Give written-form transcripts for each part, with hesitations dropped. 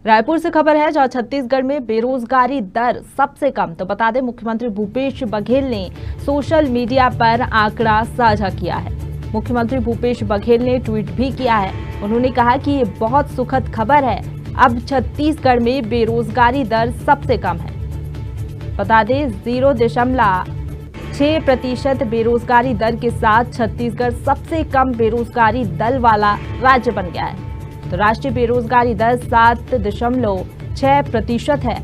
रायपुर से खबर है, जहां छत्तीसगढ़ में बेरोजगारी दर सबसे कम। तो बता दें, मुख्यमंत्री भूपेश बघेल ने सोशल मीडिया पर आंकड़ा साझा किया है। मुख्यमंत्री भूपेश बघेल ने ट्वीट भी किया है। उन्होंने कहा कि ये बहुत सुखद खबर है, अब छत्तीसगढ़ में बेरोजगारी दर सबसे कम है। बता दें, 0.6% बेरोजगारी दर के साथ छत्तीसगढ़ सबसे कम बेरोजगारी दर वाला राज्य बन गया है। तो राष्ट्रीय बेरोजगारी दर 7.6% है।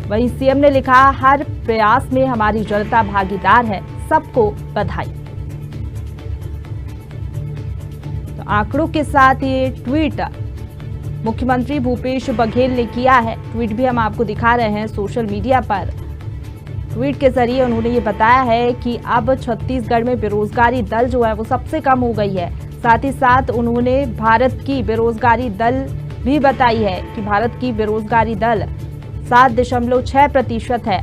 वहीं सीएम ने लिखा, हर प्रयास में हमारी जनता भागीदार है, सबको बधाई। तो आंकड़ों के साथ ये ट्वीट मुख्यमंत्री भूपेश बघेल ने किया है। ट्वीट भी हम आपको दिखा रहे हैं सोशल मीडिया पर। ट्वीट के जरिए उन्होंने ये बताया है कि अब छत्तीसगढ़ में बेरोजगारी दर जो है वो सबसे कम हो गई है। साथ ही साथ उन्होंने भारत की बेरोजगारी दर भी बताई है कि भारत की बेरोजगारी दर 7.6% है।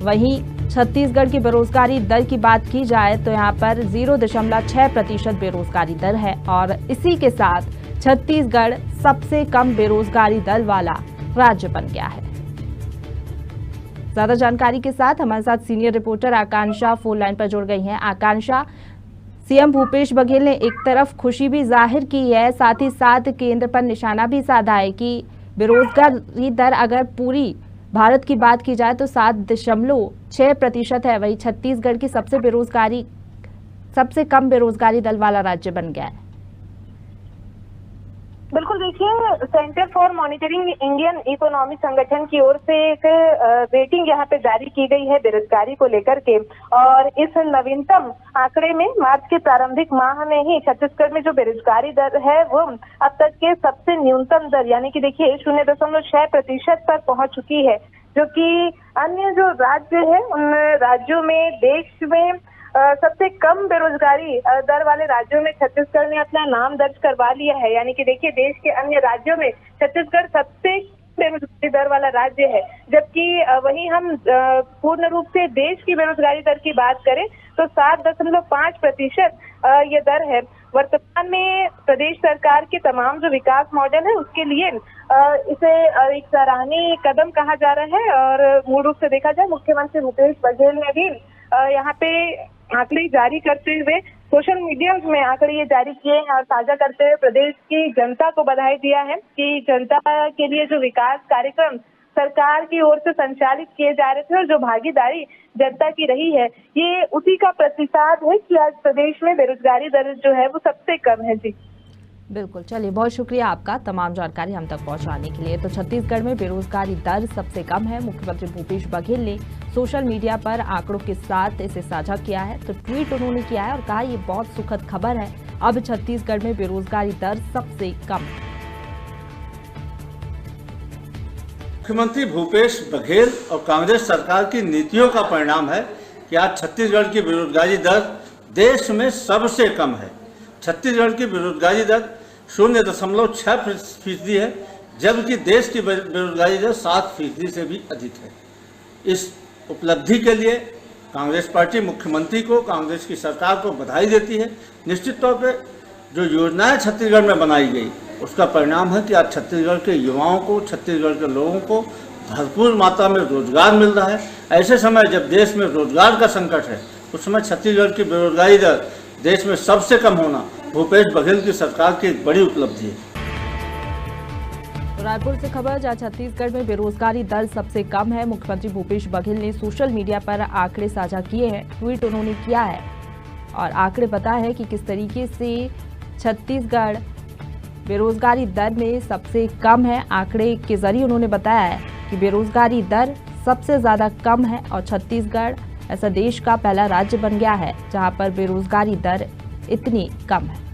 वहीं छत्तीसगढ़ की बेरोजगारी दर की बात की जाए तो यहाँ पर 0.6% बेरोजगारी दर है और इसी के साथ छत्तीसगढ़ सबसे कम बेरोजगारी दर वाला राज्य बन गया है। ज्यादा जानकारी के साथ हमारे साथ सीनियर रिपोर्टर आकांक्षा फोन लाइन पर जुड़ गई हैं। आकांक्षा, सीएम भूपेश बघेल ने एक तरफ खुशी भी जाहिर की है, साथ ही साथ केंद्र पर निशाना भी साधा है कि बेरोजगारी दर अगर पूरी भारत की बात की जाए तो 7.6% है। वही छत्तीसगढ़ की सबसे कम बेरोजगारी दर वाला राज्य बन गया है। बिल्कुल, देखिए, centre for monitoring Indian economic संगठन की ओर से एक रेटिंग यहाँ पे जारी की गई है बेरोजगारी को लेकर के। और इस नवीनतम आंकड़े में मार्च के प्रारंभिक माह में ही छत्तीसगढ़ में जो बेरोजगारी दर है वो अब तक के सबसे न्यूनतम दर यानी कि देखिए 0.6% पर पहुंच चुकी है, जो कि अन्य जो राज्य है उन राज्यों में देश में सबसे कम बेरोजगारी दर वाले राज्यों में छत्तीसगढ़ ने अपना नाम दर्ज करवा लिया है। यानी कि देखिए, देश के अन्य राज्यों में छत्तीसगढ़ सबसे बेरोजगारी दर वाला राज्य है। जबकि वहीं हम पूर्ण रूप से देश की बेरोजगारी दर की बात करें तो 7.5% ये दर है। वर्तमान में प्रदेश सरकार के तमाम जो विकास मॉडल है उसके लिए इसे एक सराहनीय कदम कहा जा रहा है। और मूल रूप से देखा जाए, मुख्यमंत्री भूपेश बघेल ने भी यहाँ पे आंकड़े जारी करते हुए सोशल मीडिया में आंकड़े ये जारी किए हैं और साझा करते हुए प्रदेश की जनता को बधाई दिया है कि जनता के लिए जो विकास कार्यक्रम सरकार की ओर से संचालित किए जा रहे थे और जो भागीदारी जनता की रही है, ये उसी का प्रतिसाद है कि आज प्रदेश में बेरोजगारी दर जो है वो सबसे कम है। जी बिल्कुल, चलिए, बहुत शुक्रिया आपका तमाम जानकारी हम तक पहुंचाने के लिए। तो छत्तीसगढ़ में बेरोजगारी दर सबसे कम है। मुख्यमंत्री भूपेश बघेल ने सोशल मीडिया पर आंकड़ों के साथ इसे साझा किया है। तो ट्वीट उन्होंने किया है और कहा, ये बहुत सुखद खबर है, अब छत्तीसगढ़ में बेरोजगारी दर सबसे कम है। मुख्यमंत्री भूपेश बघेल और कांग्रेस सरकार की नीतियों का परिणाम है कि आज छत्तीसगढ़ की बेरोजगारी दर देश में सबसे कम है। छत्तीसगढ़ की बेरोजगारी दर 0.6% है, जबकि देश की बेरोजगारी दर 7% से भी अधिक है। इस उपलब्धि के लिए कांग्रेस पार्टी मुख्यमंत्री को, कांग्रेस की सरकार को बधाई देती है। निश्चित तौर पे जो योजनाएं छत्तीसगढ़ में बनाई गई उसका परिणाम है कि आज छत्तीसगढ़ के युवाओं को, छत्तीसगढ़ के लोगों को भरपूर मात्रा में रोजगार मिल रहा है। ऐसे समय जब देश में रोजगार का संकट है, उस समय छत्तीसगढ़ की बेरोजगारी दर देश में सबसे कम होना भूपेश बघेल की सरकार की एक बड़ी उपलब्धि है। रायपुर से खबर, जहां छत्तीसगढ़ में बेरोजगारी दर सबसे कम है। मुख्यमंत्री भूपेश बघेल ने सोशल मीडिया पर आंकड़े साझा किए हैं। ट्वीट उन्होंने किया है और आंकड़े बताया है कि किस तरीके से छत्तीसगढ़ बेरोजगारी दर में सबसे कम है। आंकड़े के जरिए उन्होंने बताया है कि बेरोजगारी दर सबसे ज्यादा कम है और छत्तीसगढ़ ऐसा देश का पहला राज्य बन गया है जहां पर बेरोजगारी दर इतनी कम है।